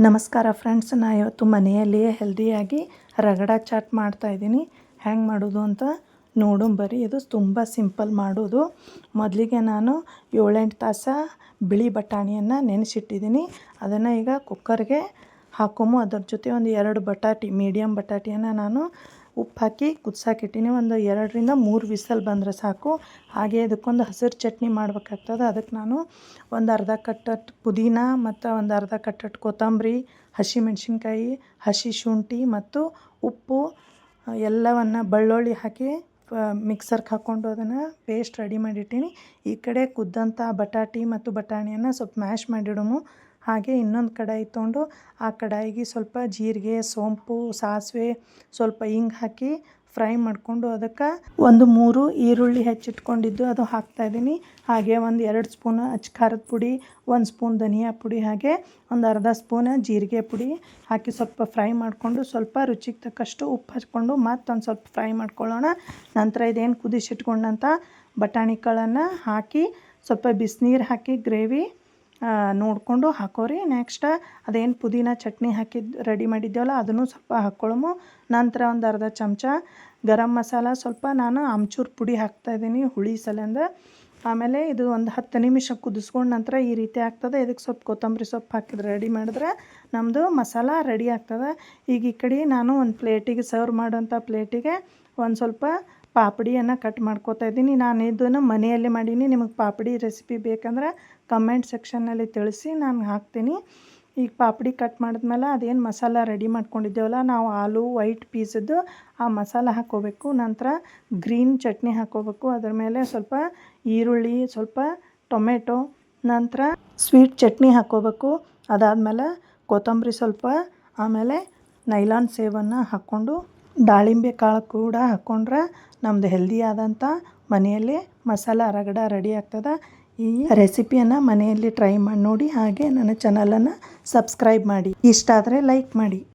ನಮಸ್ಕಾರ ಫ್ರೆಂಡ್ಸ್, ನಾನು ಇವತ್ತು ಮನೆಯಲ್ಲಿಯೇ ಹೆಲ್ದಿಯಾಗಿ ರಗಡ ಚಾಟ್ ಮಾಡ್ತಾಯಿದ್ದೀನಿ. ಹೆಂಗೆ ಮಾಡೋದು ಅಂತ ನೋಡೋಣ. ಇದು ತುಂಬ ಸಿಂಪಲ್ ಮಾಡೋದು. ಮೊದಲಿಗೆ ನಾನು 7-8 ತಾಸು ಬಿಳಿ ಬಟಾಣಿಯನ್ನು ನೆನೆಸಿಟ್ಟಿದ್ದೀನಿ. ಅದನ್ನು ಈಗ ಕುಕ್ಕರ್ಗೆ ಹಾಕೊಂಬು. ಅದರ ಜೊತೆ ಒಂದು 2 ಬಟಾಟಿ, ಮೀಡಿಯಮ್ ಬಟಾಟಿಯನ್ನು ನಾನು ಉಪ್ಪು ಹಾಕಿ ಕುದಿಸಾಕಿಟ್ಟಿನಿ. ಒಂದು 2ರಿಂದ 3 ವಿಸಲ್ ಬಂದರೆ ಸಾಕು. ಹಾಗೆ ಇದಕ್ಕೊಂದು ಹಸಿರು ಚಟ್ನಿ ಮಾಡ್ಬೇಕಾಗ್ತದೆ. ಅದಕ್ಕೆ ನಾನು ಒಂದು ಅರ್ಧ ಕಟ್ಟಟ್ಟು ಪುದೀನ ಮತ್ತು ಒಂದು ಅರ್ಧ ಕಟ್ಟಟ್ಟು ಕೊತ್ತಂಬರಿ, ಹಸಿಮೆಣ್ಸಿನ್ಕಾಯಿ, ಹಸಿ ಶುಂಠಿ ಮತ್ತು ಉಪ್ಪು ಎಲ್ಲವನ್ನು ಬೆಳ್ಳುಳ್ಳಿ ಹಾಕಿ ಮಿಕ್ಸರ್ಗೆ ಹಾಕ್ಕೊಂಡು ಅದನ್ನು ಪೇಸ್ಟ್ ರೆಡಿ ಮಾಡಿಟ್ಟಿನಿ. ಈ ಕಡೆ ಕುದ್ದಂಥ ಬಟಾಟಿ ಮತ್ತು ಬಟಾಣಿಯನ್ನು ಸ್ವಲ್ಪ ಮ್ಯಾಶ್ ಮಾಡಿಡೋಮು. ಹಾಗೆ ಇನ್ನೊಂದು ಕಡಾಯಿ ತೊಗೊಂಡು ಆ ಕಡಾಯಿಗೆ ಸ್ವಲ್ಪ ಜೀರಿಗೆ, ಸೋಂಪು, ಸಾಸಿವೆ, ಸ್ವಲ್ಪ ಹಿಂಗೆ ಹಾಕಿ ಫ್ರೈ ಮಾಡಿಕೊಂಡು ಅದಕ್ಕೆ ಒಂದು 3 ಈರುಳ್ಳಿ ಹೆಚ್ಚಿಟ್ಕೊಂಡಿದ್ದು ಅದು ಹಾಕ್ತಾಯಿದ್ದೀನಿ. ಹಾಗೆ ಒಂದು 2 ಸ್ಪೂನ್ ಅಚ್ಚ ಖಾರದ ಪುಡಿ, 1 ಸ್ಪೂನ್ ಧನಿಯಾ ಪುಡಿ, ಹಾಗೆ ಒಂದು ಅರ್ಧ ಸ್ಪೂನ್ ಜೀರಿಗೆ ಪುಡಿ ಹಾಕಿ ಸ್ವಲ್ಪ ಫ್ರೈ ಮಾಡಿಕೊಂಡು ಸ್ವಲ್ಪ ರುಚಿಗೆ ತಕ್ಕಷ್ಟು ಉಪ್ಪು ಹಚ್ಕೊಂಡು ಮತ್ತೊಂದು ಸ್ವಲ್ಪ ಫ್ರೈ ಮಾಡ್ಕೊಳ್ಳೋಣ. ನಂತರ ಇದೇನು ಕುದಿಸಿಟ್ಕೊಂಡಂಥ ಬಟಾಣಿ ಕಾಳನ್ನು ಹಾಕಿ ಸ್ವಲ್ಪ ಬಿಸಿನೀರು ಹಾಕಿ ಗ್ರೇವಿ ನೋಡಿಕೊಂಡು ಹಾಕೋರಿ. ನೆಕ್ಸ್ಟ್ ಅದೇನು ಪುದೀನ ಚಟ್ನಿ ಹಾಕಿದ್ದು ರೆಡಿ ಮಾಡಿದ್ದೇವಲ್ಲ ಅದನ್ನು ಸ್ವಲ್ಪ ಹಾಕ್ಕೊಳ್ಳೋಮು. ನಂತರ ಒಂದು ಅರ್ಧ ಚಮಚ ಗರಂ ಮಸಾಲ, ಸ್ವಲ್ಪ ನಾನು ಆಮ್ಚೂರು ಪುಡಿ ಹಾಕ್ತಾಯಿದ್ದೀನಿ ಹುಳಿ ಸಲಿಂದ. ಆಮೇಲೆ ಇದು ಒಂದು 10 ನಿಮಿಷ ಕುದಿಸ್ಕೊಂಡು ನಂತರ ಈ ರೀತಿ ಆಗ್ತದೆ. ಇದಕ್ಕೆ ಸ್ವಲ್ಪ ಕೊತ್ತಂಬರಿ ಸೊಪ್ಪು ಹಾಕಿದ್ರೆ ರೆಡಿ ಮಾಡಿದ್ರೆ ನಮ್ಮದು ಮಸಾಲ ರೆಡಿ ಆಗ್ತದೆ. ಈಗ ಈ ಕಡೆ ನಾನು ಒಂದು ಪ್ಲೇಟಿಗೆ ಸರ್ವ್ ಮಾಡೋಂಥ ಪ್ಲೇಟಿಗೆ ಒಂದು ಸ್ವಲ್ಪ ಪಾಪಡಿಯನ್ನು ಕಟ್ ಮಾಡ್ಕೋತಾ ಇದ್ದೀನಿ. ನಾನು ಇದನ್ನು ಮನೆಯಲ್ಲೇ ಮಾಡೀನಿ. ನಿಮಗೆ ಪಾಪಡಿ ರೆಸಿಪಿ ಬೇಕಂದ್ರೆ ಕಮೆಂಟ್ ಸೆಕ್ಷನ್ನಲ್ಲಿ ತಿಳಿಸಿ, ನಾನು ಹಾಕ್ತೀನಿ. ಈಗ ಪಾಪಡಿ ಕಟ್ ಮಾಡಿದ್ಮೇಲೆ ಅದೇನು ಮಸಾಲ ರೆಡಿ ಮಾಡ್ಕೊಂಡಿದ್ದೇವಲ್ಲ ನಾವು ಆಲೂ ವೈಟ್ ಪೀಸದ್ದು ಆ ಮಸಾಲ ಹಾಕ್ಕೋಬೇಕು. ನಂತರ ಗ್ರೀನ್ ಚಟ್ನಿ ಹಾಕ್ಕೋಬೇಕು. ಅದರ ಮೇಲೆ ಸ್ವಲ್ಪ ಈರುಳ್ಳಿ, ಸ್ವಲ್ಪ ಟೊಮೆಟೊ, ನಂತರ ಸ್ವೀಟ್ ಚಟ್ನಿ ಹಾಕ್ಕೋಬೇಕು. ಅದಾದಮೇಲೆ ಕೊತ್ತಂಬರಿ ಸ್ವಲ್ಪ, ಆಮೇಲೆ ನೈಲಾನ್ ಸೇವನ್ನು ಹಾಕ್ಕೊಂಡು ದಾಳಿಂಬೆ ಕಾಳು ಕೂಡ ಹಾಕ್ಕೊಂಡ್ರೆ ನಮ್ಮದು ಹೆಲ್ದಿ ಆದಂಥ ಮನೆಯಲ್ಲಿ ಮಸಾಲ ರಗಡ ರೆಡಿ ಆಗ್ತದೆ. ಈ ರೆಸಿಪಿಯನ್ನು ಮನೆಯಲ್ಲಿ ಟ್ರೈ ಮಾಡಿ ನೋಡಿ. ಹಾಗೆ ನನ್ನ ಚಾನಲನ್ನು ಸಬ್ಸ್ಕ್ರೈಬ್ ಮಾಡಿ. ಇಷ್ಟ ಆದರೆ ಲೈಕ್ ಮಾಡಿ.